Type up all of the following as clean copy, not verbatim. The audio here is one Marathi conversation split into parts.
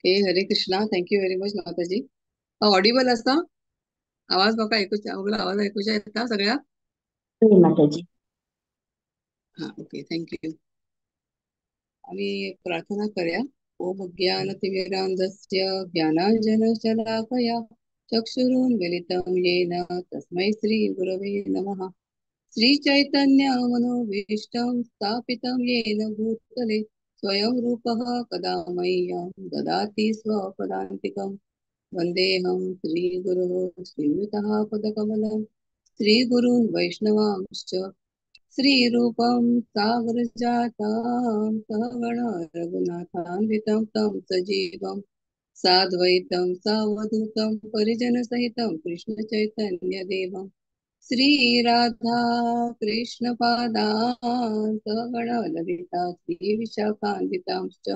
हे हरे कृष्णा. थँक्यू व्हेरी मच माताजी. ऑडिबल आसा? आवाज म्हाका ऐकूच्या सगळा आवाज ऐकूच्या येता सगळ्या? जय माताजी. हा, ओके, थँक्यू. आम्ही प्रार्थना करूया. ओम अज्ञानतिमिरान्धस्य ज्ञानाञ्जनशलाकया चक्षुरुन्मिलितं येन तस्मै श्रीगुरवे नमः. श्रीचैतन्यमनोभीष्टं स्थापितं येन भूतले स्वयं रूपः कदा मह्यं ददाति स्वपदान्तिकम्. वन्देऽहं श्रीगुरोः श्रीयुतः पदकमलं श्रीगुरून् वैष्णवांश्च श्रीरूपं सागरजातां सहगण रघुनाथान्वितं तं सजीवं साद्वैतं सावधूतं परिजनसहितं कृष्णचैतन्यदेवं श्रीराधा कृष्णपादान् सहगण ललिता श्रीविशाखान्वितांश्च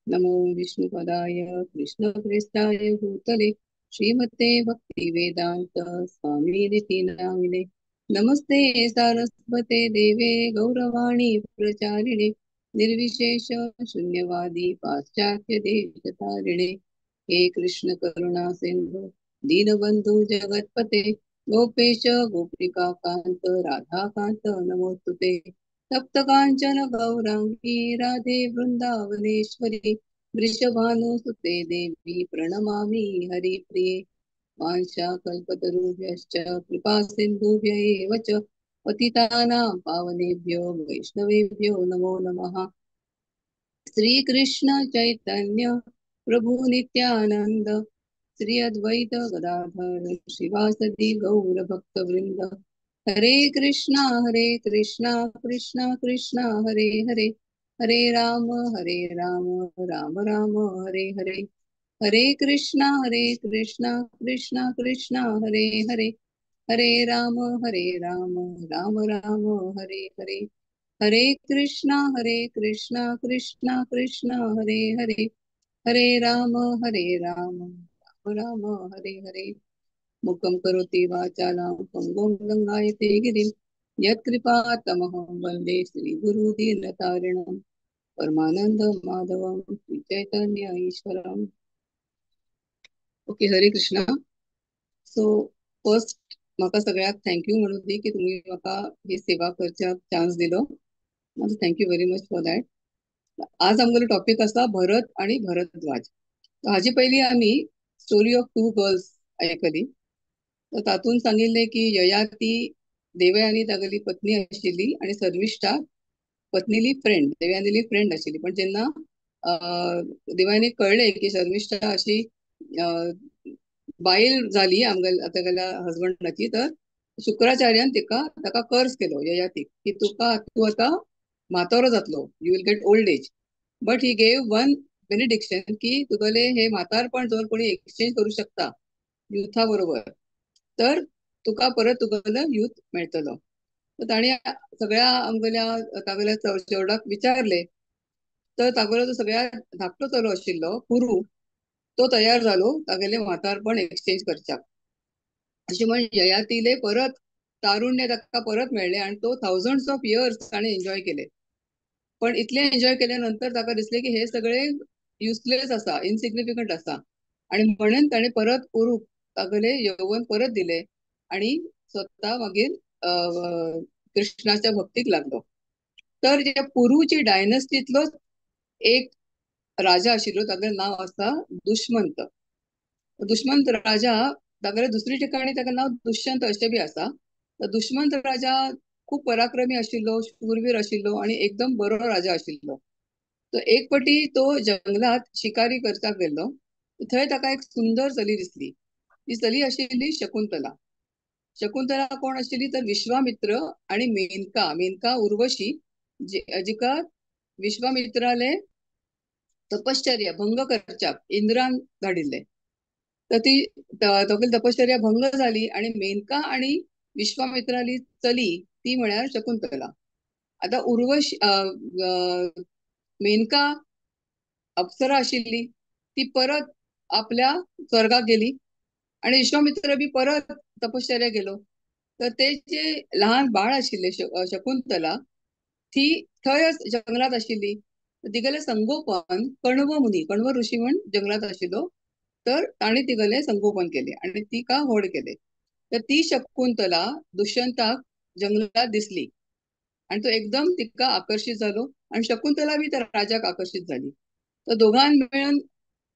नमो विष्णुपदाय कृष्णप्रेष्ठाय भूतले श्रीमते भक्तिवेदान्त स्वामिनिति नामिने. नमस्ते सारस्वते देवे गौरवाणी प्रचारिणे निर्विशेष शून्यवादी पाश्चात्य देशतारिणे. हे कृष्ण करुणा सिंधु दीनबंधु जगतपते गोपेश गोपिका कांत राधाकांत नमोस्तुते. तप्त कांचन गौरांगी राधे वृंदावनेश्वरी वृषभानुसुते देवी प्रणमामि हरिप्रिये. वाञ्छाकल्पतरुभ्यश्च कृपा सिन्धुभ्य एव च पतितानां पावनेभ्यो वैष्णवेभ्यो नमो नमः. श्रीकृष्ण चैतन्य प्रभु नित्यानंद श्री अद्वैत गदाधर श्रीवासदि गौर भक्त वृंद. हरे कृष्णा कृष्णा कृष्णा हरे हरे हरे राम राम राम हरे हरे. हरे कृष्णा कृष्णा कृष्णा हरे हरे हरे राम राम राम हरे हरे. हरे कृष्णा कृष्णा कृष्णा हरे हरे हरे राम राम राम हरे हरे. मुखं करोति वाचालं पङ्गुं लङ्घयते गिरिं यत्कृपातमहं वन्दे श्रीगुरुदीनतारिणं परमानंद माधवं श्रीचैतन्य ईश्वरम्. ओके, हरे कृष्णा. सो फर्स्ट म्हाका सगळ्याक थँक्यू म्हणून दी की तुम्ही म्हाका ही सेवा करच्याक चान्स दिलो. माझं thank you very much for that. आज आमगेलो टॉपिक आसा भरत आणि भरद्वाज. हाजी पयलीं आमी स्टोरी ऑफ टू गर्ल्स आयकली. तर तातून सांगिल्लें की ययाती देवयानी तागेली पत्नी आशिल्ली आणि शर्मिष्ठा पत्नीली फ्रेंड, देवयानीली फ्रेंड आशिल्ली. पण जेन्ना देवयानी कळलें की शर्मिष्ठा अशी बायल झाली तागेल्या हजबंडाची, तर शुक्राचार्यान ताका कर्स केलो ययातीक की तूं आता म्हातारो जातलो, you will get old age. But he gave one benediction की तुगेले हे म्हातारपण जर कोणी एक्सचेंज करू शकता युथा बरोबर, तर तुका परत तुगेलो युथ मेळटलो. तर ताणी सगळ्या आमगेल्या तागेल्या चेवडाक विचारले. तर तागेलो जो सगळ्यात धाकटो चलो आशिल्लो पुरू, तो तयार जालो तागेले म्हातारपण एक्सचेंज करच्याक. अशी म्हण ययातीले परत तारुण्य ताका परत मेळ्ळे आणि तो थाउजंड्स ऑफ इयर्स ताणे एन्जॉय केले. पण इतले एन्जॉय केल्यानंतर ताका दिसले की हे सगळे युजलेस असा, इनसिग्निफिकंट असा. आणि म्हणून ताणे परत पुरूक तागेले यौवन परत दिले आणि स्वतः मागीर कृष्णाच्या भक्तीक लागलो. तर जे पुरूची डायनस्टीतलो एक राजा आशिल्लो, तागेलें नाव आसा दुष्मंत. दुष्मंत राजा, तागेले दुसरी ठिकाणी तागे नाव दुष्यंत अशें बी आसा. तर दुष्मंत राजा खूप पराक्रमी आशिल्लो, शूरवीर आशिल्लो आणि एकदम बरो राजा आशिल्लो. तर एक पटी तो जंगलात शिकारी करताक गेल्लो. थंय ताका एक सुंदर चली दिसली. ती चली आशिल्ली शकुंतला. शकुंतला कोण आशिल्ली तर विश्वामित्र आणि मेनका उर्वशी, जिका विश्वामित्राले तपश्चर्या भंग करच्याक इंद्रान धाडिल्ले. तर ती तगेली तपश्चर्या भंग झाली आणि मेनका आणि विश्वामित्राली चली ती म्हळ्यार शकुंतला. आता उर्वशी मेनका अप्सरा आशिल्ली, ती परत आपल्या स्वर्गाक गेली आणि विश्वामित्र बी परत तपश्चर्या गेलो. तर ते जे लहान बाळ आशिल्ले शकुंतला, ती थंयच जंगलात आशिल्ली. तिगेले संगोपन कण्व मुनी, कण्व ऋषी म्हण जंगलात आशिल्लो, तर ताणे तिगेले संगोपन केले आणि ती का व्हड केले. तर ती शकुंतला दुष्यंताक जंगलात दिसली आणि तो एकदम तिका आकर्षित झालो आणि शकुंतला बी त्या राजाक आकर्षित झाली. तर दोघां मिळून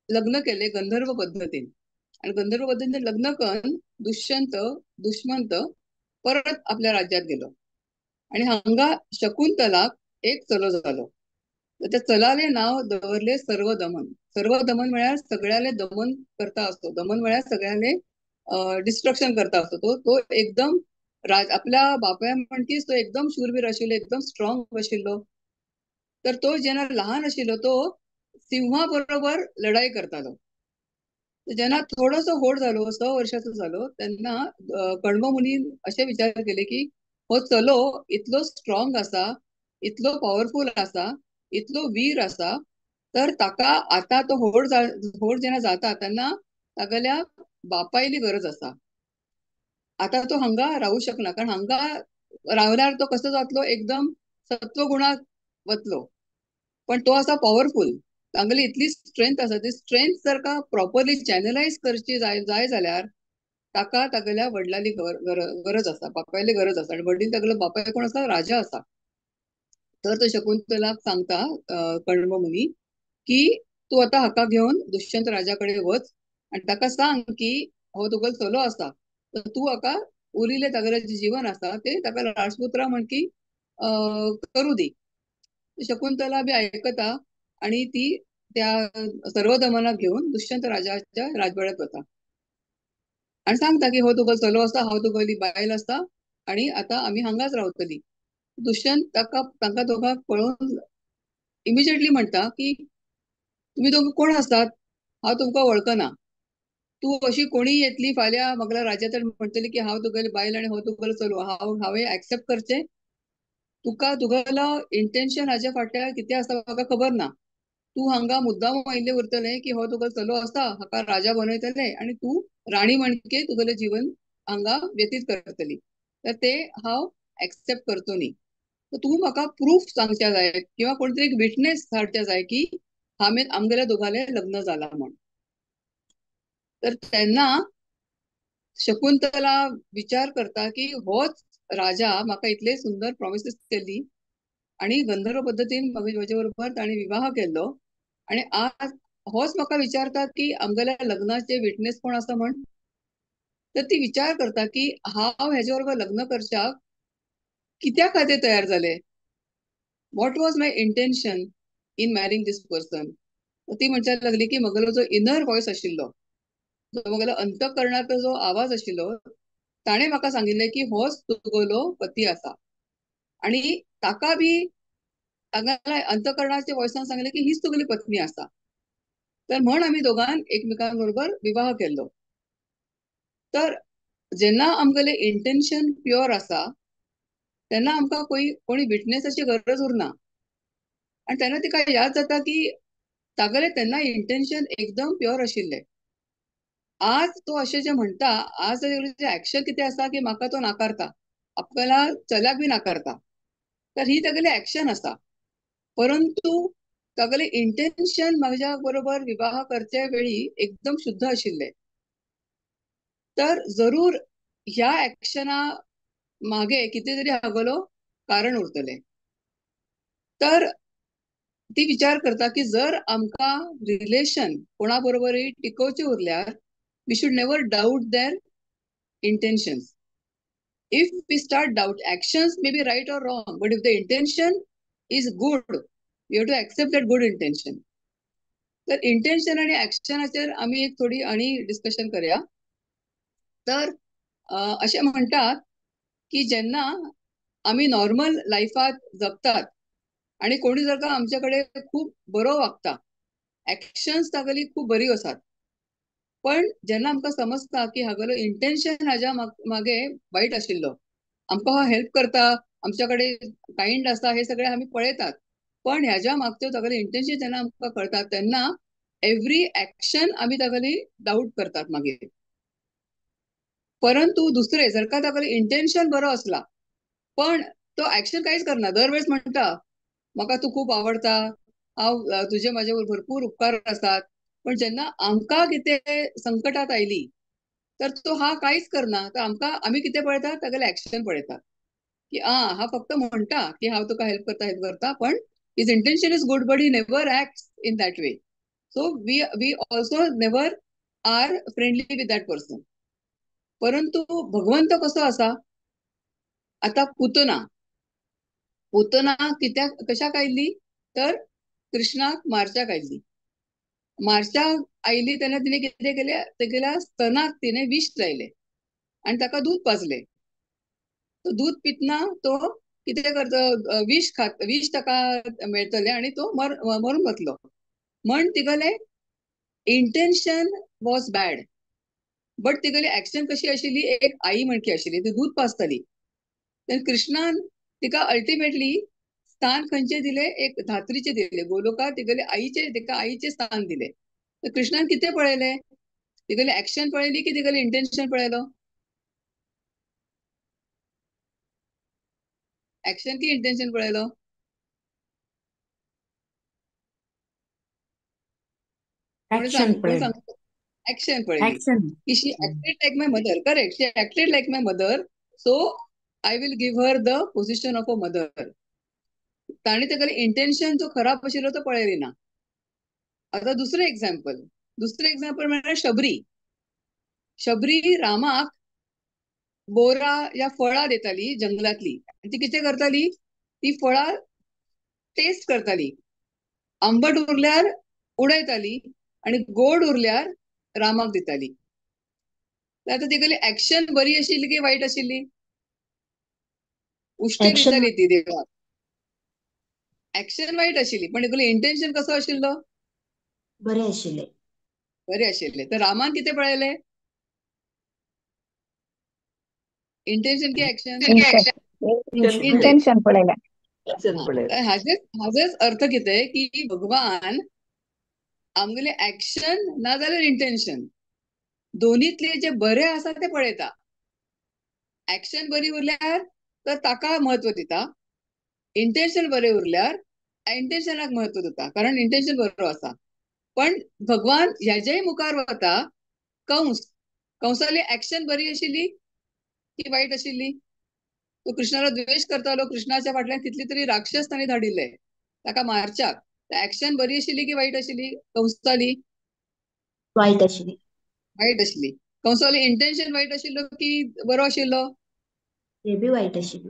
लग्न केले गंधर्व पद्धतीने. आणि गंधर्व पद्धतीने लग्न करून दुष्यंत दुष्मंत परत आपल्या राज्यात गेलो आणि हांगा शकुंतलाक एक चलो झालो. तर त्या चलाले नाव दवरले सर्व दमन. सर्व दमन म्हळ्यार सगळ्याले दमन करता असतो. दमन म्हळ्यार सगळ्याले डिस्ट्रक्शन करता असतो. तो तो एकदम आपल्या बापाय म्हणटीच तो एकदम शूरवीर आशिल्लो, एकदम स्ट्रॉंग आशिल्लो. तर तो जेन्ना लहान आशिल्लो तो सिंहा बरोबर लढाई करतालो. जेव्हा थोडस होड झालो, 6 वर्षाचा झालो, त्यांना कण्व मुनी असे विचार केले की हो चलो इतलो स्ट्रॉंग असा, इतलो पॉवरफुल असा, इतलो वीर असा, तर ताका आता तो होड जेन्ना जाता तेन्ना तागेल्या बापायली गरज असा. आता तो हांगा राहू शकना, कारण हांगा रावल्यार तो कसो जातलो, एकदम सत्वगुणात वतलो. पण तो असा पॉवरफुल, तांगेली इतली स्ट्रेंथ असा, ती स्ट्रेंथ जर का प्रॉपरली चॅनलाइज करची जाय जाल्यार ताका तागेल्या वडिलांनी गरज असा, बापायली गरज असा. आणि वडील तागेलो बापाय कोण असा, राजा असा. तर तो शकुंतलाक सांगता कण्व मुनी की तू आता हाका घेऊन दुष्यंत राजाकडे वच आणि ताका सांग की हो तुगेलो चलो असा, तर तू हाका उरिले तागेले जे जीवन असा ते ताका राजपुत्रा म्हण की करू दी. शकुंतला बी ऐकता आणि ती त्या सर्व दमनाक घेऊन दुष्यंत राजाच्या राजवाड्यात होता आणि सांगता की हो तुगेलो चलो असा, हांव तुगेली बायल असा आणि आता आम्ही हांगाच रावतली. दुष्यंत तांका दोघांक पळोवन इमिजिएटली म्हणता की तुम्ही दोघं कोण असतात, हांव तुमकां वळखना. तू अशी कोणी येतली फाल्यां म्हाका राजात म्हणटली की हांव तुगेली बायल आणि हो तुगेलो चलो, हांवें एक्सेप्ट करचे. तुगेलो इंटेन्शन हाजे फाटल्यान कितें आसा म्हाका खबर ना. तू हांगा मुद्दाम आयिल्ले उरतले की हो तुगेलो चलो आसा, हाका राजा बनयतले आणि तू राणी म्हणके तुगेले जीवन हांगा व्यतीत करतली. तर ते हांव एक्सेप्ट करचो न्ही. तर तू म्हाका प्रूफ सांगचे जाय किंवा कोणतरी एक विटनेस धाडचे जाय की आमगेल्या दोघांले लग्न जाला म्हण. तर तेन्ना शकुंतला विचार करता की होच राजा म्हाका इतले सुंदर प्रॉमिसेस केली आणि गंधर्व पद्धतीन म्हजे बरोबर ताणे विवाह केलो आणि आज होच म्हाका विचारता की आमगेल्या लग्नाचे विटनेस कोण आसा म्हण. तर ती विचार करता की हांव हेजे बरोबर लग्न करच्याक कित्या खातीर तयार जाले, what was my intention in marrying this person. ती म्हणच्याक लागली की म्हगेलो जो इनर व्हॉइस आशिल्लो, जो म्हगेलो अंतकरणाचो जो आवाज आशिल्लो, ताणे म्हाका सांगिल्ले की होच तुगेलो पती आसा. आणि ताका बी तांगेल्या अंतकरणाच्या व्हॉइसान सांगले की हीच तुगेली पत्नी आसा. तर म्हण आम्ही दोघांन एकमेकांबरोबर विवाह केलो. तर जेन्ना आमगेले इंटेन्शन प्युअर आसा तेन्ना आमकां कोणी विटनेसाची गरज उरना. आणि तेन्ना तिका याद जाता की तागेले तेन्ना इंटेन्शन एकदम प्युअर आशिल्ले. आज तो असे जे म्हणता, आज जे ऍक्शन किती असा की म्हाका तो नाकारता, आपल्याला चल्याक बी नाकारता. तर ही तागेली ऍक्शन असा. परंतु तागेले इंटेन्शन माझ्या बरोबर विवाह करचे वेळी एकदम शुद्ध आशिल्ले. तर जरूर ह्या ऍक्शना मागे कितीतरी हागलो कारण उरतले. तर ती विचार करता की जर आमका रिलेशन कोणाबरोबरही टिकोवचे उरल्यार we should never doubt their intentions. If we start doubt, actions may be right or wrong, but if the intention is good, we have to accept that good intention. तर इंटेन्शन आणि ऍक्शनाचेर आम्ही एक थोडी आणि डिस्कशन करूया. तर असे म्हणतात की जेन्ना आम्ही नॉर्मल लाईफात जगतात आणि कोणी जर का आमच्याकडे खूप बरो वागता, ऍक्शन्स तागेली खूप बरी असतात, पण जेन्ना आमकां समजता की हागेलो इंटेन्शन हाज्या मागे वाईट आशिल्लो, आमकां हो हेल्प करता, आमच्याकडे काइंड आसा, हे सगळे आम्ही पळयतात, पण ह्याच्या मागचे तागेले इंटेन्शन जेन्ना आमकां कळटा तेन्ना एव्हरी ऍक्शन आम्ही तागेली डाऊट करतात मागीर. परंतु दुसरे जर का तागेले इंटेन्शन बरो असला पण तो ऍक्शन काहीच करना, दरवेळेस म्हणता म्हाका तू खूप आवडता, हांव तुजे माझ्यावर भरपूर उपकार असतात, पण जेन्ना आमकां कितें संकटात आयली तर तो हा काहीच करना. तर आम्ही किती पळयता तागेले ऍक्शन पळयता की हा फक्त म्हणता की हांव तुका हेल्प करता पण his intention is good but he never act in that way. So we also never are friendly with that person. परंतु भगवंत कसो आसा, आता पुतना कित्याक कशाक आयली तर कृष्णाक मारच्याक आयली. मारच्याक आयली तेन्ना तिने कितें केले, तेगेल्या स्तनाक तिने विष लायले आणि ताका दूध पाजले. तो दूध पितना तो कितें करता, विष ताका मेळटले आणि तो मरून वतलो. म्हण तिगले इंटेन्शन वॉज बॅड बट तिगली ऍक्शन कशी आशिल्ली, एक आई म्हणकी आशिल्ली, ती दूध पाजताली. तर कृष्णान तिका अल्टिमेटली स्थान खंयचे दिले, एक धात्रीचे दिले, गोलोका तिका आईचे स्थान दिले. तर कृष्णान किती पळयले, तिगली ऍक्शन पळयली की तिगली इंटेन्शन पळयलो? ऍक्शन की इंटेन्शन पळयलो? कोणी ऍक्शन पळेल. सांग. ऍक्शन पळयली ऍक्शन. की she acted like my mother. Correct, she acted like my mother, so I will give her the position of a mother. ताणी तेगेले इंटेन्शन जो खराब आशिल्लो तो पळयली ना. आता दुसरं एक्झाम्पल म्हणजे शबरी रामाक बोरा या फळा देताली जंगलातली. ती किती करताली, ती फळा टेस्ट करताली. आंबट उरल्यार उडयताली आणि गोड उरल्यार रामाक दिताली. आता तिगली ऍक्शन बरी आशिल्ली की वाईट आशिल्ली? उश्टे ऍक्शन दिताली ती देवाक. ऍक्शन वाईट आशिल्ली पण तिगलो इंटेन्शन कसो आशिल्लो? बरे आशिल्ले. बरे आशिल्ले. तर रामान किती पळयले, इंटेन्शन की ऍक्शन? इंटेन्शन पळयलें. हाजेच अर्थ कितें की भगवान आमगेले ऍक्शन नाजाल्यार इंटेन्शन दोन्हीतले जे बरे आसा ते पळयता. ऍक्शन बरी उरल्यार तर ताका महत्व दिता, इंटेन्शन बरे उरल्यार इंटेन्शनाक महत्व दिता, कारण इंटेन्शन बरो आसा. पण भगवान ह्याच्याही मुखार वता. कंसाली ऍक्शन बरी आशिल्ली की वाईट आशिल्ली? तो कृष्णाला द्वेष करतालो, कृष्णाच्या फाटल्यान कितली तरी राक्षस ताणी धाडिल्ले ताका मारच्याक. ऍक्शन बरी आशिल्ली की वाईट आशिल्ली कंसाली? वाईट आशिल्ली. वाईट आशिल्ली. कंसाली इंटेन्शन वाईट आशिल्लो की बरो आशिल्लो? ते बी वाईट आशिल्ली.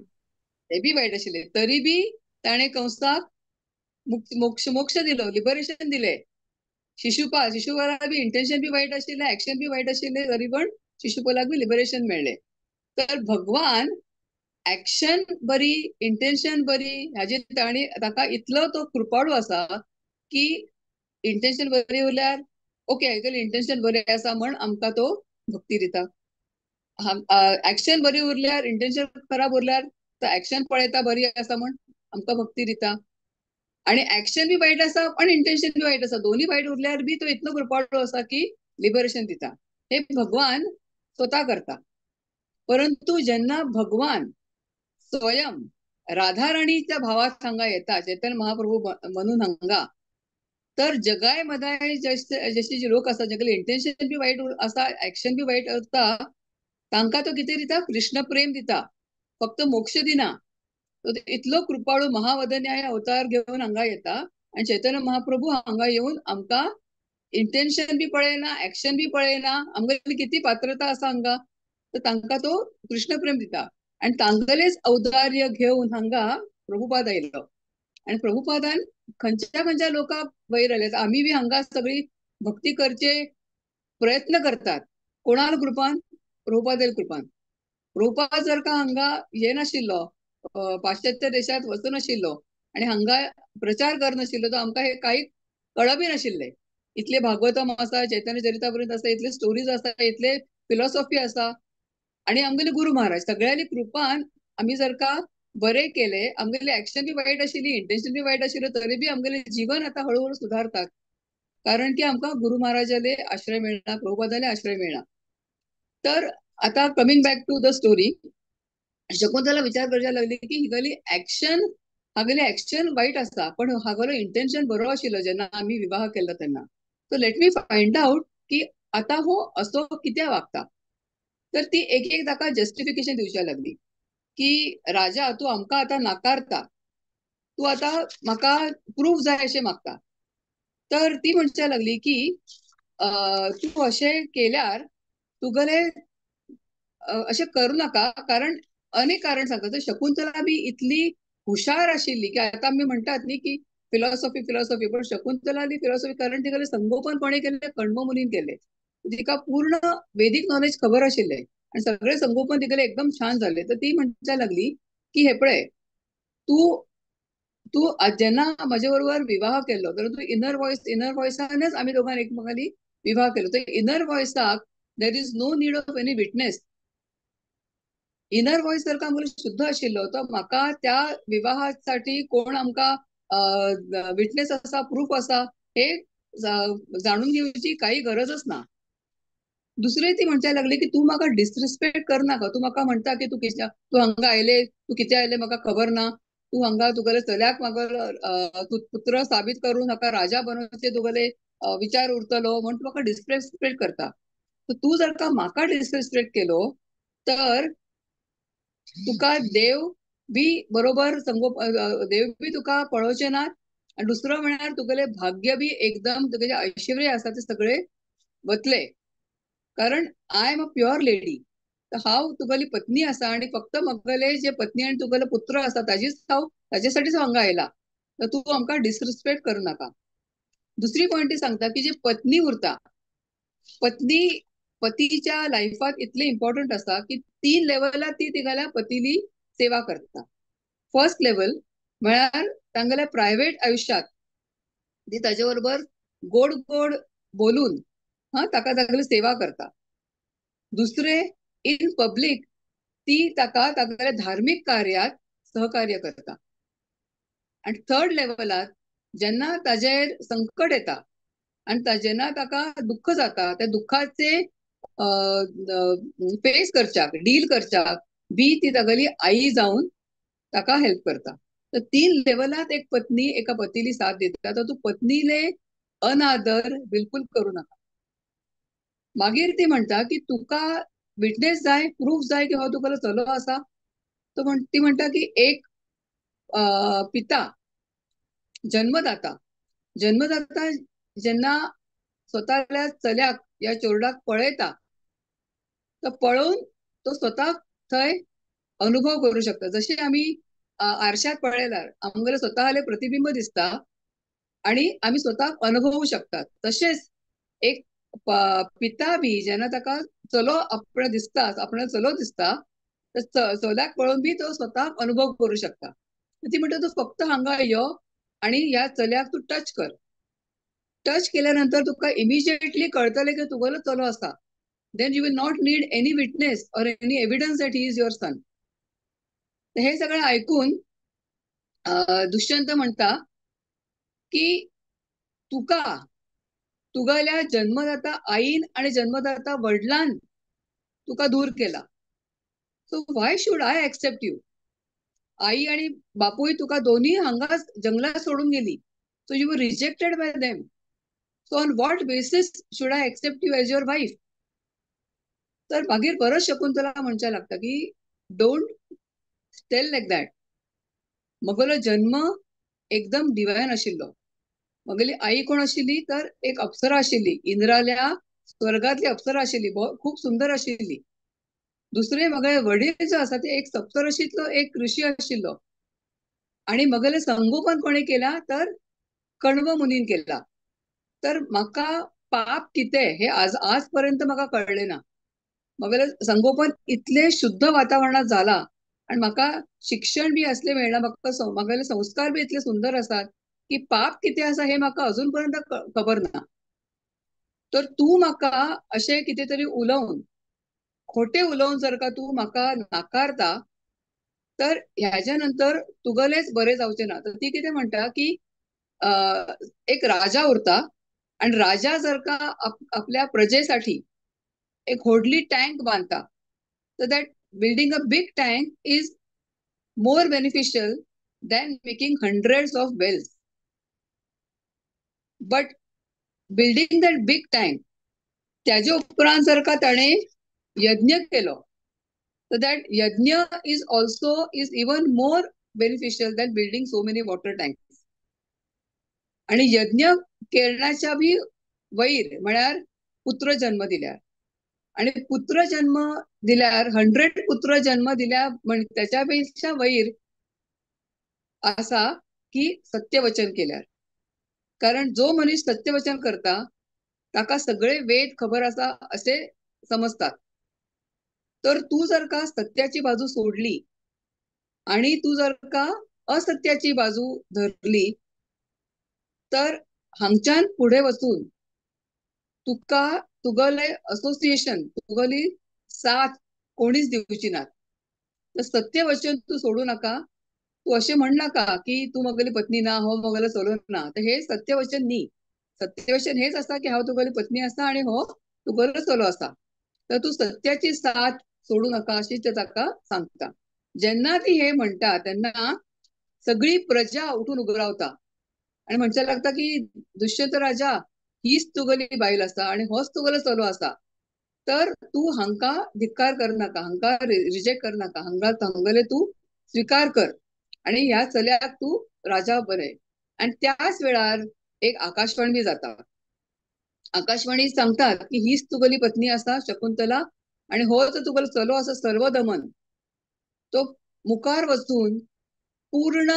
ते बी वाईट आशिल्ले. तरी बी ताणे कंसाक मोक्ष दिलो, लिबरेशन दिले. शिशुपाला बी इंटेन्शन बी वाईट आशिल्ले, ऍक्शन बी वाईट आशिल्ले, तरी पण शिशुपालाक बी लिबरेशन मेळ्ळे. तर भगवान ऍक्शन बरी, इंटेन्शन बरी, ह्याची ताका इतलो तो कृपाळू आसा की इंटेन्शन बरी उरल्यार ओके, इंटेन्शन बरे आसा म्हण आमकां तो भक्ती दिता. ऍक्शन बरी उरल्यार, इंटेन्शन खराब उरल्यार तर ऍक्शन पळयता बरी आसा म्हण आमकां भक्ती दिता. आणि ऍक्शन बी वाईट आसा आणि इंटेन्शन बी वाईट आसा, दोन्ही वाईट उरल्यार बी तो इतलो कृपाळू आसा की लिबरेशन दिता. हे भगवान स्वतः करता. परंतु जेन्ना भगवान स्वयं राधा राणीच्या भावात हांगा येता, चैतन्य महाप्रभू म्हणून हांगा, तर जगाय मधाय जशी जे लोक असतात जगले इंटेन्शन बी वाईट आसा, ऍक्शन बी वाईट असता, तांकां तो कितें दिता, कृष्ण प्रेम दिता, फक्त मोक्ष दिना. तो इतलो कृपाळू महावदन्याय अवतार घेऊन हांगा येता आणि चैतन्य महाप्रभू हांगा येऊन आमकां इंटेन्शन बी पळयना, ऍक्शन बी पळयना, आमगेली किती पात्रता आसा हांगा, तर तांकां तो कृष्ण प्रेम दिता. आणि तांगलेच औदार्य घेऊन हांगा प्रभुपाद आयलो. आणि प्रभुपादान खंयच्या लोकांक वयर आयले. आम्ही बी हांगा सगळी भक्ती करचे प्रयत्न करतात. कोणाल कृपान? प्रभुपादेल कृपान. प्रभुपाद जर का हांगा ये नाशिल्लो, पाश्चात्य देशात वचनाशिल्लो आणि हांगा प्रचार करनाशिल्लो, तर आमकां हे काही कळबी नाशिल्ले. इतले भागवतम आसा, चैतन्य चरितामृत आसा, इतले स्टोरीज आसा, इतले फिलॉसॉफी आसा, आणि आमगेले गुरु महाराज सगळ्यांनी कृपान आम्ही जर का बरे केले, आमगेली ऍक्शन बी वाईट आशिल्ली, इंटेन्शन बी वाईट आशिल्लो, तरी बी आमगेले जीवन आता हळूहळू सुधारतात. कारण की आमकां गुरु महाराजाले आश्रय मेळना, प्रभुपादाले आश्रय मेळना. तर आता coming back to the story, Shakuntala विचार करच्या लागली की हिगली ऍक्शन हागले ऍक्शन वाईट असता पण हागलो इंटेन्शन बरो आशिल्लो जेन्ना आम्ही विवाह केला तेन्ना. So let me find out की आता हो असो कित्याक वागता. तर ती एक एक ताका जस्टिफिकेशन दिवच्या लागली की राजा तू आमकां आतां नाकारता, तू आता म्हाका प्रूफ जाय अशें मागता. तर ती म्हणच्या लागली की तू अशें केल्यार तुगेले अशें करू नाका, कारण अनेक कारण सांगता. तर शकुंतला बी इतली हुशार आशिल्ली की आता आमी म्हणटात न्ही की फिलॉसॉफी फिलॉसॉफी, पण शकुंतला फिलॉसॉफी कारण तिगेलें संगोपन कोणें केलें, कण्व मुनीन केलें. तिका पूर्ण वेदीक नॉलेज खबर आशिल्लें आणि सगळें संगोपन तिगेलें एकदम छान जालें. तर ती म्हणच्या लागली की हे पळय, तू तू जेन्ना म्हजे बरोबर विवाह केलो तर तू इनर व्हॉइसानच आमी दोगांनी एकमेकांनी विवाह केलो. तर इनर व्हॉइसाक there is no need of any witness. Inner voice जर का आमगेलो शुद्ध आशिल्लो तर म्हाका त्या विवाहासाठी कोण आमकां विटनेस आसा, प्रूफ आसा हे जाणून घेवची काही गरजच ना. दुसरे ती म्हणच्या लागली की तू म्हाका डिसरिस्पेक्ट करनाका. तू म्हाका म्हणटा की तू हांगा आयले, तू कितें आयले म्हाका खबर ना. तू हांगा तुगेले चल्याक म्हाका पुत्र साबीत करून म्हाका राजा बनोवचे तुगेले विचार उरतलो म्हण तू म्हाका डिसरिस्पेक्ट करता. तर तू जर का म्हाका डिसरिस्पेक्ट केलो तर तुका देव बी बरोबर देव बी तुका पळोवचे नात. आणि दुसरं म्हणल्यार तुगेले भाग्य बी एकदम तुगेले ऐश्वर्य आसा ते सगळे वतले. कारण I am a pure lady. तर हांव तुगेली पत्नी आसा आणि फक्त म्हगेले जे पत्नी आणि तुगेले पुत्र आसा ताजेसाठीच हांगा आयला. तर तू आमकां डिसरिस्पेक्ट करू नाका. दुसरी पॉइंट ती सांगता की जी पत्नी उरता, पत्नी पतीच्या लाईफात इतले इम्पॉर्टंट आसा की 3 लेवलार ती तिगेल्या पतीली सेवा करता. फर्स्ट लेवल म्हळ्यार तांगेल्या प्रायव्हेट आयुष्यात ती ताजे बरोबर गोड गोड बोलून ताका तागेली सेवा करता. दुसरे इन पब्लिक ती ताका तागेल्या धार्मिक कार्यात सहकार्य करता. आणि थर्ड लेवलार जेन्ना ताजेर संकट येता आणि जेन्ना ताका दुःख जाता त्या दुःखाचे फेस करच्याक, डील करच्याक बी ती तागेली आई जावन ताका हेल्प करता. तर 3 लेवलात एक पत्नी एका पतीली साथ दिता. तर तू पत्नीले अनादर बिलकुल करू नका. मागीर ती म्हणटा की तुका विटनेस जाय, प्रूफ जाय की हो तुगेलो चलो आसा. ती म्हणटा की एक पिता जन्मदाता जेन्ना स्वतःल्या चल्याक या चोरडाक पळयता तर पळोवन तो स्वतः थंय अनुभव करू शकता. जशे आम्ही आरशात पळयल्यार आमगेले स्वतःले प्रतिबिंब दिसता आणि आम्ही स्वतः अनुभवू शकतात. तसेच एक पिता बी जेन्ना ताका चलो आपणा दिसता, आपणाक चलो दिसता तर चल्याक पळोवन बी तो स्वतः अनुभव करू शकता. ती म्हणटा तू फक्त हांगा यो आणि या चल्याक तू टच कर. टच केल्यानंतर तुका इमिजिएटली कळतले की तुगेलो चलो आसा. Then you will not need any witness or any evidence that he is your son. हे सगळं ऐकून दुष्यंत म्हणता की तुका तुगेल्या जन्मदाता आईन आणि जन्मदाता वडिलांन तुका दूर केला. So why should I accept you. आई आणि बापूय तुका दोन्ही हांगा जंगलात सोडून गेली. So you were rejected by them. So on what basis should I accept you as your wife. तर मागीर परत शकुंतला म्हणच्या लागता की डोंट टेल लायक दॅट. म्हगेलो जन्म एकदम डिवायन आशिल्लो. म्हगेली आई कोण आशिल्ली तर एक अप्सरा आशिल्ली. इंद्राल्या स्वर्गातली अप्सरा आशिल्ली. खूप सुंदर आशिल्ली. दुसरे म्हगेले वडील जो आसा ते एक सप्तऋषीतलो एक ऋषी आशिल्लो. आणि म्हगेले संगोपन कोणे केला तर कण्व मुनीन केला. तर म्हाका पाप कितें हे आजपर्यंत म्हाका कळले ना. म्हगेले संगोपन इतले शुद्ध वातावरणात जाला आणि म्हाका शिक्षण बी असले मेळना. म्हाका म्हगेले संस्कार बी इतले सुंदर आसात की पाप कितें आसा हे म्हाका अजून पर्यंत खबर ना. तर तू म्हाका अशें कितें तरी उलोवन खोटे उलोवन जर का तू म्हाका नाकारता तर ह्याच्या नंतर तुगेलेच बरे जावचे ना. तर ती कितें म्हणटा की एक राजा उरता आणि राजा जर का आपल्या प्रजेसाठी एक व्हडली टँक बांधता तर that building a big tank is more beneficial than making hundreds of wells. But building that big tank, त्याच्या उपरांत जर का त्याने यज्ञ केलो, so that yajna is even more beneficial than building so many water tanks. आणि यज्ञ करण्याच्या बी वैर म्हळ्यार पुत्र जन्म दिल्यार, आणि पुत्र जन्म दिल्यार 100 पुत्र जन्म दिल्या त्याच्यापेक्षा वैर असा की सत्यवचन केल्यार. कारण जो मनीस सत्यवचन करता ताका सगळे वेद खबर असा असे समजतात. तर तू जर का सत्याची बाजू सोडली आणि तू जर का असत्याची बाजू धरली तर हांगच्यान पुढे वचून तुका तुगले असोसिएशन तुगली साथ कोणीच दिवची नात. तर सत्यवचन तू सोडू नका. तू असे म्हण नाका की तू मगली पत्नी ना, हो मगला चलो ना. तर हे सत्यवचन नी. सत्यवचन हेच असा की हांव तुगली पत्नी असा आणि हो तुगलो चलो असा. तर तू सत्याची साथ सोडू नका अशी ते ताका सांगता. जेन्ना ती हे म्हणता तेन्ना सगळी प्रजा उठून उबो रावता आणि म्हणच्या लागता की दुष्यंत राजा हीच तुगली बायल असा आणि होच तुगलो चलो असा. तर तू हांका धिक्कार कर नाका, हांका रिजेक्ट कर नाका, हांगले तू स्वीकार कर आणि ह्या चल्याक तू राजा बरे. आणि त्याच वेळार एक आकाशवाणी बी जाता. आकाशवाणी सांगतात की हीच तुगली पत्नी असा शकुंतला आणि होच तुगलो चलो असा सर्वदमन. तो मुखार वचून पूर्ण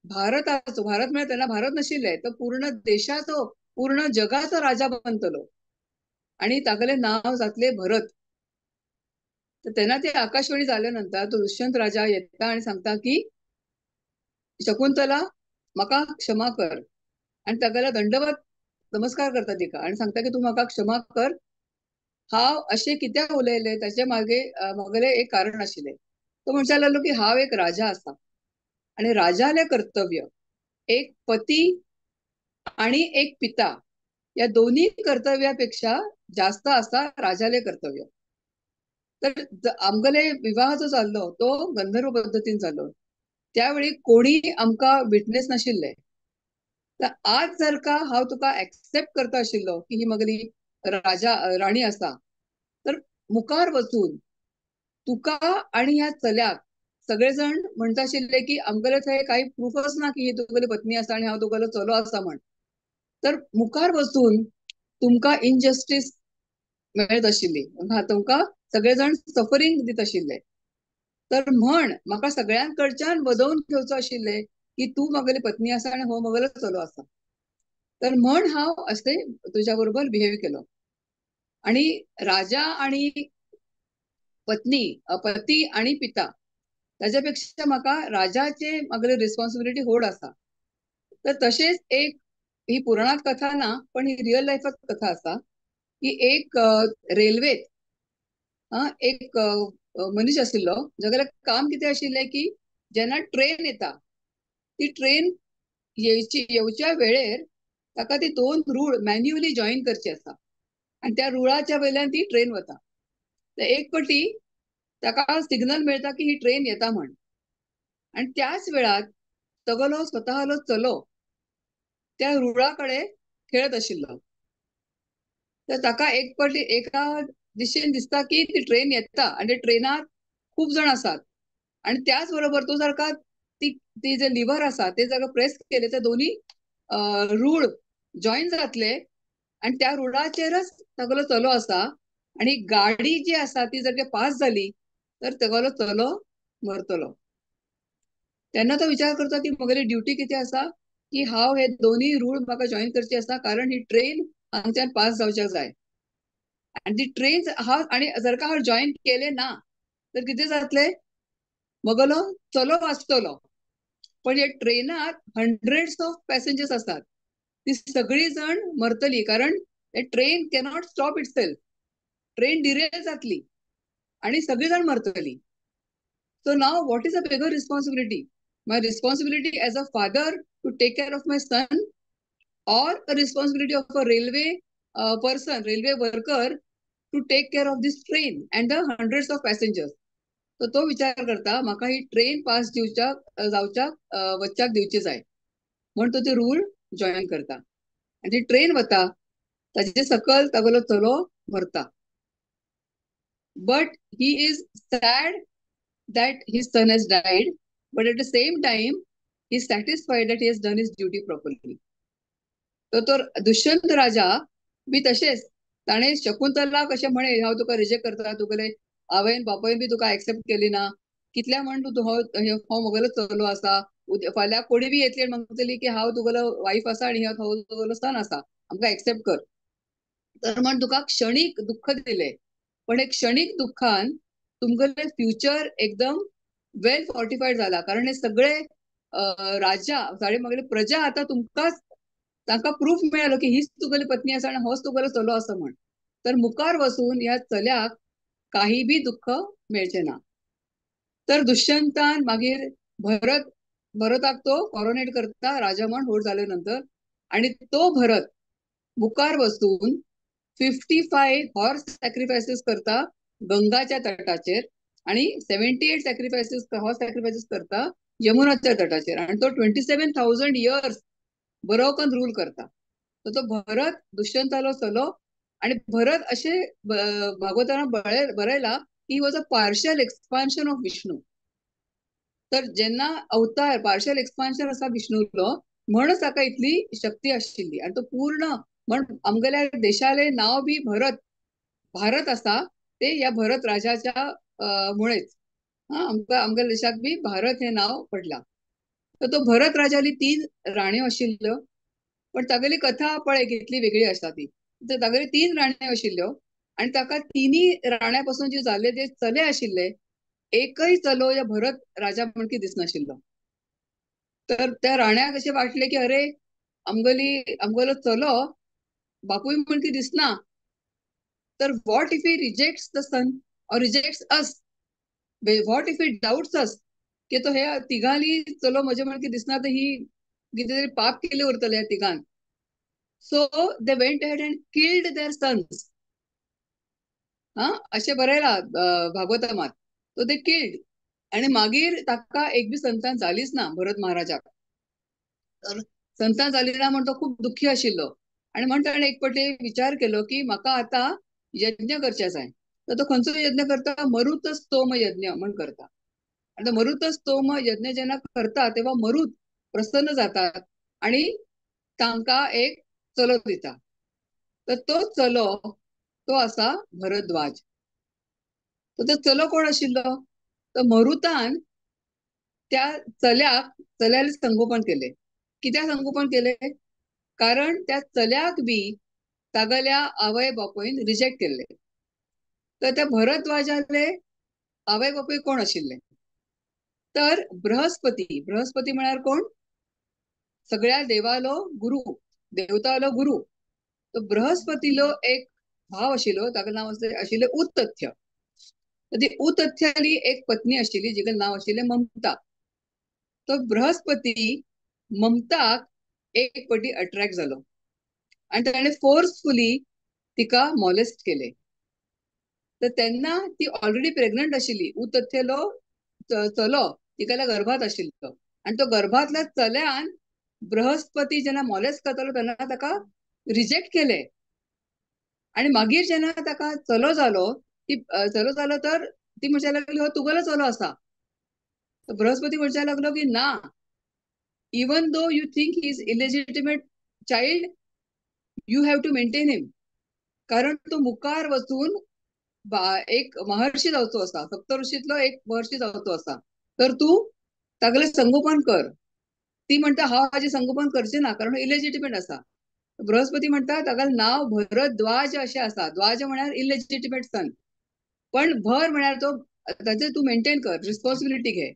भारताचो, भारत म्हणजे त्यांना भारत नशिल्ले, तर पूर्ण देशाचो पूर्ण जगाचो राजा बनतलो आणि तागले नाव जातले भरत. तर त्यांना ते आकाशवाणी झाल्यानंतर तो दुष्यंत राजा येता आणि सांगता की शकुंतला म्हाका क्षमा कर. आणि तागेला दंडवत नमस्कार करता तिका आणि सांगता की तू म्हाका क्षमा कर. हांव अशें कित्याक उलयले ताचे मागे म्हगेले एक कारण आशिल्ले. तो म्हणचा लागलो की हांव एक राजा असा आणि राजाले कर्तव्य एक पती आणि एक पिता या दोन्ही कर्तव्यापेक्षा जास्त असा राजाले कर्तव्य. तर आमगले विवाह जो चाललो तो गंधर्व पद्धतीन चाललो. त्यावेळी कोणी आमका विटनेस नाशिल्ले. तर आज जर का हांव तुका एक्सेप्ट करता आशिल्लो की ही मगली राणी असा, तर मुखार वचून तुका आणि ह्या चल्याक सगळेजण म्हणता आशिल्ले की आमगेले थंय काही प्रूफच ना की ही तुगेली पत्नी असा आणि हांव तुगेलो चलो असा म्हण. तर मुखार वचून तुमका इनजस्टिस मेळत आशिल्ली, तुमका सगळेजण सफरिंग दित आशिल्ले. तर म्हण म्हाका सगळ्यांकडच्यान वदवून घेवचो आशिल्ले की तू मगेली पत्नी असा आणि हो मगेलो चलो असा. तर म्हण हांव असे तुझ्या बरोबर बिहेव केलो. आणि राजा आणि पत्नी पती आणि पिता त्याच्यापेक्षा म्हाका राजाचे मगले रिस्पॉन्सिबिलिटी होड असा. तर तसेच एक ही पुराणात कथा ना पण ही रिअल लाईफात कथा असा की एक रेल्वेत एक मनीस आशिल्लो जागेले काम कितें आशिल्ले की जेन्ना ट्रेन येता ती ट्रेन येवच्या वेळेर ताका ती 2 रूळ मॅन्युअली जॉईन करची आसा आणि त्या रुळाच्या वयल्यान ती ट्रेन वता. तर एक पटी ताका सिग्नल मिळता की ही ट्रेन येता म्हण. आणि त्याच वेळात तगलो स्वतःलो चलो त्या रुळाकडे खेळत आशिल्लो. तर ताका एक पटी एका दिशेन दिसता की ती ट्रेन येता आणि ट्रेनात खूप जण असतात आणि त्याच बरोबर तो जर का ती जे लिव्हर असा ते जर प्रेस केले तर दोन्ही रूळ जॉईन जातले आणि त्या रुळाचेरच तगलो चलो असा. आणि गाडी जी असा ती जर पास झाली तर तगलो चलो मरतलो. त्यांना तो विचार करतो की मगेली ड्युटी किती असा की हांव हे दोन्ही रूळ म्हाका जॉईन करची असा कारण ही ट्रेन हांगच्यान पास जावच्या जाय. आणि ती ट्रेन आणि जर का हांव जॉईन केले ना तर किती जातले मगलो चलो वाचतलो. पण या ट्रेनात हंड्रेड्स ऑफ पॅसेंजर्स असतात. ती सगळी जण मरतली कारण train cannot stop itself. Train derail जातली आणि सगळी जण मरतली. So now what is a bigger responsibility? My responsibility as a father to take care of my son or a responsibility of a railway person, railway worker to take care of this train and the hundreds of passengers. तर तो विचार करता म्हाका ही ट्रेन पास जावच्याक वचच्याक दिवची जाय म्हण तो ती रूल जॉईन करता आनी ती ट्रेन वता ताजे सकल तागेलो चलो व्हरता. But he is sad that his son has died, but at the same time, he is satisfied that he has done his duty properly. तो दुष्यंत राजा बी तशेंच ताणें शकुंतला कशें म्हणे हांव तुका रिजेक्ट करता, तुगेले आवयन बापायन बी तुका एक्सेप्ट केली ना, कितल्या म्हण तूं हो म्हगेलो चलो आसा, फाल्यां कोणी बी येतली आनी म्हणटली की हांव तुगेलो वायफ आसा आनी हो तुगेलो सन आसा, आमकां एक्सेप्ट कर. तर म्हण तुका क्षणीक दुःख दिले, पण एक क्षणीक दुःखान तुमगेले फ्युचर एकदम वेल फॉर्टिफाईड झाला, कारण हे सगळे राजा म्हगेले प्रजा आता तुमकांच तांकां प्रूफ मेळलो की हीच तुगेली पत्नी आसा आनी होच तुगेलो चलो आसा म्हण. तर मुखार वचून ह्या चल्याक काही बी दुःख मेळचे ना. तर दुष्यंतान मागीर भरताक तो कॉरोनेट करता राजा म्हण व्हड जाले नंतर, आणि तो भरत मुखार वचून 55 हॉर्स सॅक्रिफायसीस करता गंगाच्या तटाचेर आणि 78 हॉर्स सॅक्रिफायसीस करता यमुनाच्या तटाचेर, आणि तो 27,000 इयर्स बरो करून रूल करता. तर तो भरत दुष्यंतालो चलो, आणि भरत असे भागवतान बरयला he was a partial expansion of Vishnu. तर जेन्ना अवतार पार्शियल एक्सपान्शन आसा विष्णूलो म्हणूनच ताका इतली शक्ती आशिल्ली, आणि तो पूर्ण म्हण आमगेल्या देशाले नाव बी भारत आसा ते या भरत राजाच्या मुळेच. आमच्या देशाक बी भारत हे नाव पडला. तर तो भरत राजाली 3 राण्यो आशिल्ल्यो, पण तागेली कथा पळय कितली वेगळी आसा ती. तर तागेली 3 राण्यो आशिल्ल्यो आणि ताका तिनी राण्यापासून जे जाल्ले जे चले आशिल्ले, एकही चलो या भरत राजा म्हणकी दिसनाशिल्लो. तर त्या राण्याक अशें वाटले की अरे आमगेलो चलो बापूय म्हणकी दिसना, तर what if he rejects the son or rejects us, what if he doubts us की तो हे तिघांनी चलो म्हजे म्हणकी दिसना, तर ही कितें तरी पाप केले उरतले ह्या तिघांन. So they went ahead and killed their sons. अशें बरयला भागवतमात. तो दे किल्ड, आणि मागीर ताका एक बी संतान जालीच ना भरत महाराजाक. तर संतान जाली ना म्हण तो खूप दुःखी आशिल्लो, आणि म्हण ताणें एक फावटी विचार केलो की म्हाका आता यज्ञ करचे जाय. तर तो खंयचो यज्ञ करता, मरुत स्तोम यज्ञ म्हण करता. आणि मरुत स्तोम यज्ञ जेन्ना करता तेव्हा मरुत प्रसन्न जातात आणि तांकां एक चलो दिता. तर तो चलो तो आसा भरद्वाज. तर तो चलो कोण आशिल्लो, तर मरुतान त्या चल्याले संगोपन केले. कित्याक संगोपन केले, कारण त्या चल्याक बी तागेल्या आवय बापूयन रिजेक्ट केले. तर त्या भरद्वाजाले आवय बापूय कोण आशिल्ले, तर बृहस्पती म्हळ्यार कोण, सगळ्या देवालो गुरु, देवतालो गुरु. तो बृहस्पतीलो एक भाव आशिल्लो, ताका नाव आशिल्ले उतथ्य. तर ती उतथ्याली एक पत्नी आशिल्ली जिगे नाव आशिल्ले ममता. तो बृहस्पती ममताक एक पटी अट्रॅक्ट झालो आणि ताणे फोर्सफुली तिका मॉलेस्ट केले. तर तेन्ना ती ऑलरेडी प्रेग्नंट आशिल्ली. उतथ्यलो चलो तिका गर्भात आशिल्लो, आणि तो गर्भातल्या चल्यान बृहस्पती जेन्ना मॉलेस्ट करतालो तेन्ना ताका रिजेक्ट केले. आणि मागीर जेन्ना ताका चलो जालो तर ती म्हणच्या लागली हो तुगेलो चलो आसा. तर बृहस्पती म्हणच्या लागलो की ना, even though you think he is illegitimate child, you have to maintain him. कारण तो मुखार वचून एक महर्षी जावचो असा, सप्तऋषीतलो एक महर्षी जावचो असा. तर तू तागेले संगोपन कर. ती म्हणता हांव हाजे संगोपन करचे ना, कारण इलेजिटिमेट असा. बृहस्पती म्हणता तागेलें नाव भरद्वाज अशें आसा. द्वाज म्हळ्यार इलेजिटिमेट सन, पण भर म्हळ्यार तो ताचे तू मेंटेन कर, रिस्पॉन्सिबिलिटी घे.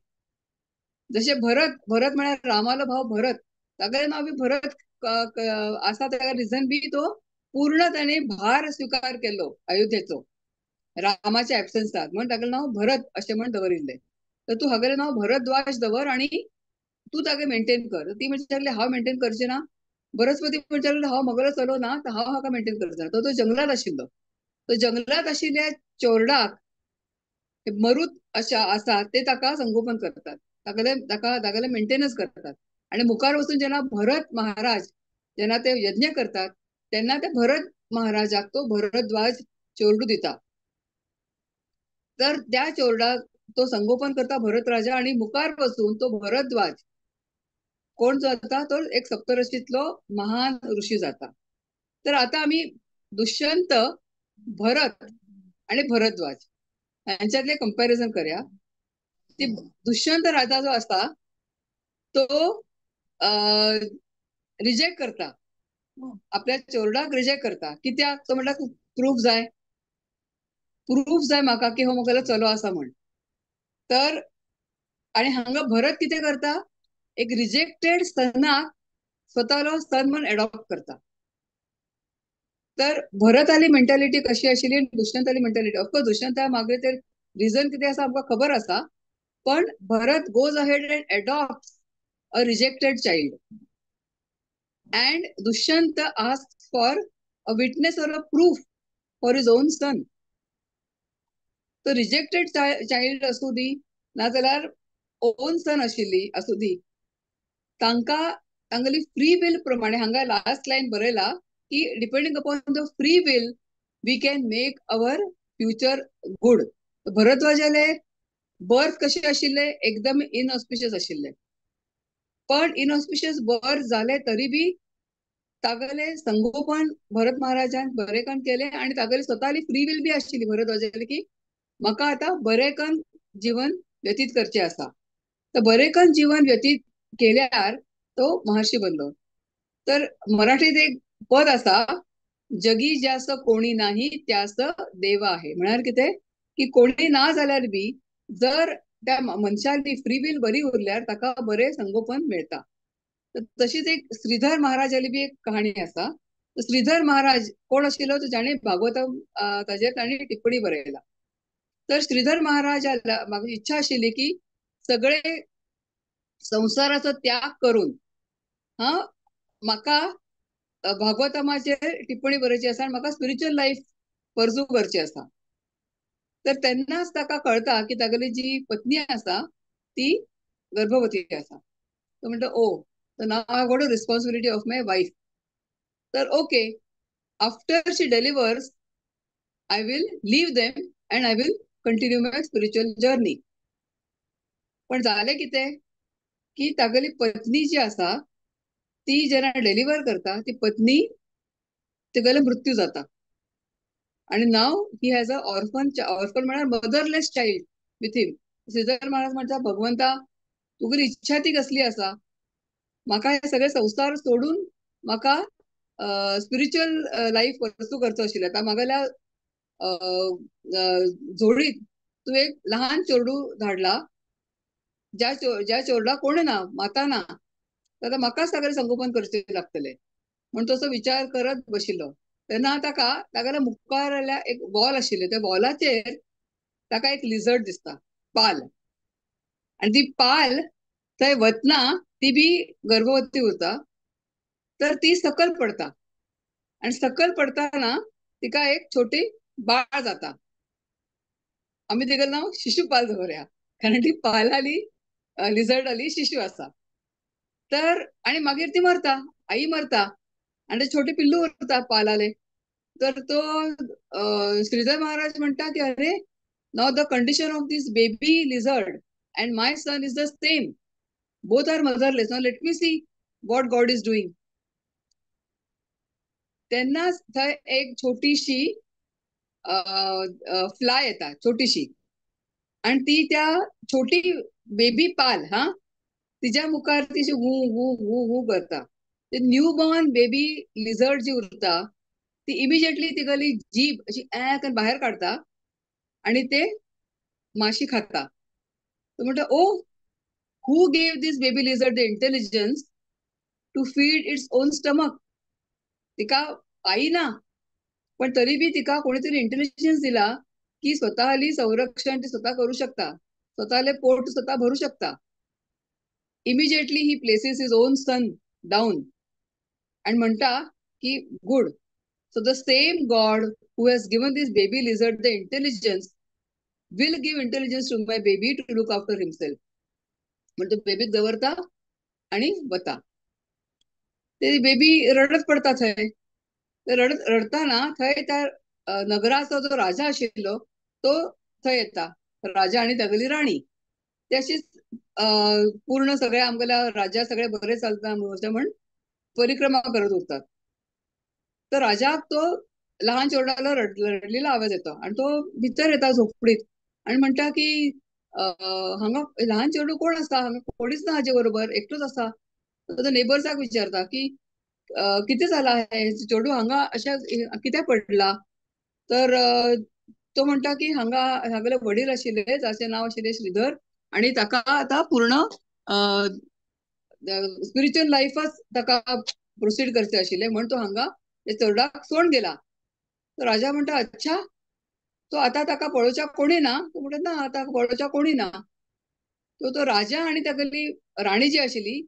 जसे भरत म्हळ्यार रामालो भाव भरत, तागेलें नाव बी भरत आसा. ताका रिझन बी तो पूर्ण त्याने भार स्वीकार केलो अयोध्येचो रामाच्या ऍबसन्सात, म्हणून तागेलें नाव भरत अशें म्हण दवरिल्लें. तर तू हागेलें नाव भरद्वाज दवर आणि तू तागे मेंटेन कर. ती म्हणचे लागली हांव मेंटेन करचे ना. बृहस्पती म्हणचे लागले हांव म्हगेलो चलो ना, तर हांव हाका मेंटेन करचे ना. तो जंगलात आशिल्लो. तो जंगलात आशिल्ल्या चोरडाक मरुत अशा आसा ते ताका संगोपन करतात, ताका मेंटेनन्स करतात. आणि मुखार वचून जेन्ना भरत महाराज जेन्ना ते यज्ञ करतात तेन्ना ते भरत महाराजाक तो भरद्वाज चोरडू दिता. तर त्या चोरडाक तो संगोपन करता भरत राजा आणि मुखार वचून तो भरद्वाज कोण जाता तो एक सप्तऋषीतलो महान ऋषी जाता. तर आता आम्ही दुष्यंत, भरत आणि भरद्वाज यांच्यातले कंपॅरिझन करूया. ती दुष्यंत राजा जो असता तो रिजेक्ट करता, आपल्या चोरडाक रिजेक्ट करता. कित्याक तो म्हणटा प्रूफ जाय म्हाका की हो म्हगेलो चलो आसा म्हण. तर आणि हांगा भरत कितें करता, एक रिजेक्टेड सनाक स्वतालो सन म्हणून एडॉप्ट करता. तर भरताली मेंटॅलिटी कशी आशिल्ली आणि दुष्यंताली मेंटॅलिटी, ऑफकोर्स दुष्यंता मागे ते रिझन कितें आसा आमकां खबर आसा, पण Bharat goes ahead and adopt a rejected child and Dushyant ask for a witness or a proof for his own son. तो रिजेक्टेड चाइल्ड असू दी नाजाल्यार ओन सन आशिल्ली असू दी, तांगली फ्री विल प्रमाणे हांगा लास्ट लाइन बरयला की depending upon the free will we can make our future good. भरद्वाजाले बर्थ कशें आशिल्ले, एकदम इनऑस्पिशियस आशिल्ले, पण इनऑस्पिशियस बर्थ जाले तरी बी तागेले संगोपन भरत महाराजान बरेकन केले आणि तागेली स्वताली फ्री विल बी आशिल्ली भरद्वाजाली की म्हाका आता बरेकन जीवन व्यतीत करचे आसा. तर बरेकन जीवन व्यतीत केल्यार तो महर्षी बनलो. तर मराठीत एक पद आसा, जगी ज्यास कोणी नाही त्यास देव आहे. म्हळ्यार कितें की कोणी ना जाल्यार बी जर त्या मनशाली फ्री विल बरी उरल्यार ताका बरे संगोपन मिळता. तशीच एक श्रीधर महाराजाली बी एक कहाणी आसा. श्रीधर महाराज कोण आशिल्लो, जाणे भागवतम ताजेर ताणी टिप्पणी बरयला. तर श्रीधर महाराजाला म्हाका इच्छा आशिल्ली की सगळे संसाराचो त्याग करून म्हाका भागवतमाचेर टिप्पणी बरोवची आसा आणि म्हाका स्पिरिच्युअल लाईफ परजू करची आसा. तर तेन्नाच ताका कळता की तागेली जी पत्नी आसा ती गर्भवती आसा. तो म्हणटा ओ, so now I got a responsibility of my wife. तर okay, after she delivers I will leave them and I will continue my spiritual journey. पण झाले कितें की तागेली पत्नी जी आसा ती जेन्ना डिलिव्हर करता ती पत्नी तिगेलो मृत्यू जाता आणि नाव ही हॅज अ ऑर्फन म्हळ्यार मदरलेस चाइल्ड विथ हिम. श्रीधर महाराज म्हणटा भगवंता तुगेली इच्छा ती कसली आसा, म्हाका हे सगळे संसार सोडून म्हाका स्पिरिच्युअल लाईफ परसू करचो आशिल्लो. आता म्हागेल्या जोडीत तू एक लहान चोरडू धाडला, ज्या चोरडा कोण ना, माता ना, तर म्हाका सगळे संगोपन करचे लागतले म्हण तसो विचार करत बशिल्लो. तेन्ना तागेल्या मुखार एक वॉल आशिल्ले, त्या वॉलाचेर ताका एक लिझर्ड दिसता, पाल. आणि ती पाल थंय वतना ती बी गर्भवती उरता. तर ती सकल पडता आणि सकल पडताना तिका एक छोटी बाळ जाता. आम्ही तिगेलं नाव शिशुपाल दवरया, कारण ती पालाली लिझर्ड आली शिशु आसा. तर आणि मागीर ती मरता, आई मरता आणि ते छोटे पिल्लू उरता पालाले. तर तो श्रीधर महाराज म्हणता की अरे, now the condition of this baby lizard and my son is the same, both are motherless. Now let me see what God is doing. तेन्नाच थंय एक छोटीशी फ्लाय येता, छोटीशी, आणि ती त्या छोटी बेबी पाल तिच्या मुखार ती हू हू हू हू करता. ते न्यू बॉर्न बेबी लिझर्ड जी उरता ती इमिजिएटली तिगली जीभ अशी बाहेर काढता आणि ते माशी खाता. तो म्हणता oh, who gave this baby lizard the intelligence to feed its own stomach. तिका आई ना, पण तरी बी तिका कोणीतरी इंटेलिजन्स दिला की स्वतःली संरक्षण ती स्वतः करू शकता, स्वतःले पोट स्वतः भरू शकता. Immediately he places his own son down आणि म्हणता की good. So the same God who has given this baby lizard the intelligence will give intelligence to my baby to look after himself. म्हणजे बेबीक दवरता आणि वता. ते बेबी रडत पडता थंय. रडत रडताना थंय त्या नगराचो जो राजा आशिल्लो तो थंय येता. राजा आणि तागेली राणी. ते अशीच पूर्ण सगळ्या आमगेल्या राज्यात सगळे बरे चलता म्हण परिक्रमा करत उरतात. तर राजाक तो लहान चेडवाला रडलेला आवाज येतो आणि तो भितर येता झोपडीत आणि म्हणता की हांगा लहान चेडू कोण आसा, हांगा कोणीच ना हाजे बरोबर, एकटोच आसा. तो नेबर्साक विचारता की किती झाला आहे चेडू हांगा अशा कित्याक पडला. तर तो म्हणता की हांगा हांगेले वडील आशिल्ले जाचे नाव आशिल्ले श्रीधर आणि ताका आता पूर्ण स्पिरिच्युअल लाईफच ताका प्रोसीड करचे आशिल्ले म्हणून तो हांगा त्या चेडवाक सोडून गेला. तर राजा म्हणता अच्छा, तो आता ताका पळोवच्याक कोणी ना. तो म्हणटा ना आता पळोवच्याक कोणी ना. तो राजा आणि तागेली राणी जी आशिल्ली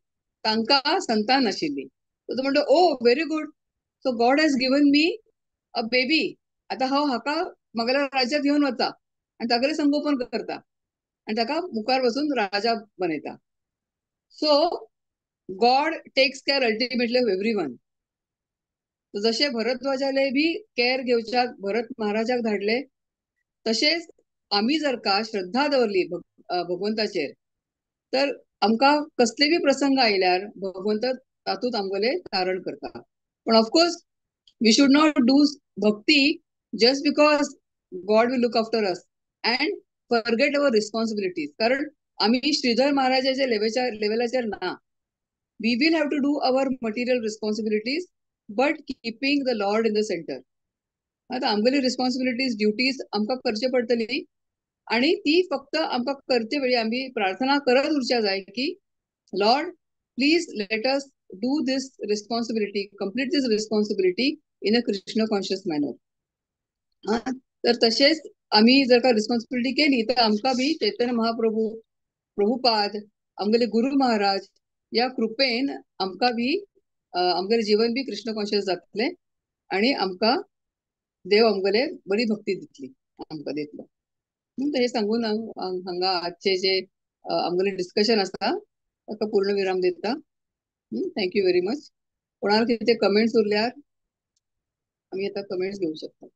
तांकां संतान आशिल्ली. तो म्हणतो oh very good, so God has given me a baby. आता हांव हाका म्हागेल्या राज्यात घेवन वता आणि तागेलें संगोपन करता आणि ताका मुखार वचून राजा बनयता. So God takes care ultimately of everyone. जशे भरद्वाजाले बी केअर घेवच्याक भरत महाराजाक धाडले, तशेंच आम्ही जर का श्रद्धा दवरली भगवंताचेर तर आमकां कसले बी प्रसंग आयल्यार भगवंत तातूंत आमगेले तारण करता. पण of course we should not do bhakti just because God will look after us and forget our responsibilities. कारण आम्ही श्रीधर महाराजाच्या लेवलाचेर ना. We will have to do our material responsibilities but keeping the Lord in the centre. आता आमगेली रिस्पॉन्सिबिलिटीज ड्युटीज आमकां करचे पडटली आणि ती फक्त आमकां करते वेळी आम्ही प्रार्थना करत उरच्या जाय की Lord please let us do this responsibility, complete this responsibility in a Krishna conscious manner. तर तसेच आम्ही जर का रिस्पॉन्सिबिलिटी केली तर आमकां बी चैतन्य महाप्रभू, प्रभुपाद, आमगेले गुरु महाराज या कृपेन आमकां बी आमगेले जीवन बी कृष्ण कॉन्शियस जातले आणि आमकां देव आमगेले बरी भक्ती दितली आमकां दितलो. हे सांगून हांगा आजचे जे आमगेले डिस्कशन आसा ताका पूर्ण विराम दिता. Thank you very much. कोणाला कितें कमेंट्स उरल्यार आम्ही आता कमेंट्स घेऊ शकता.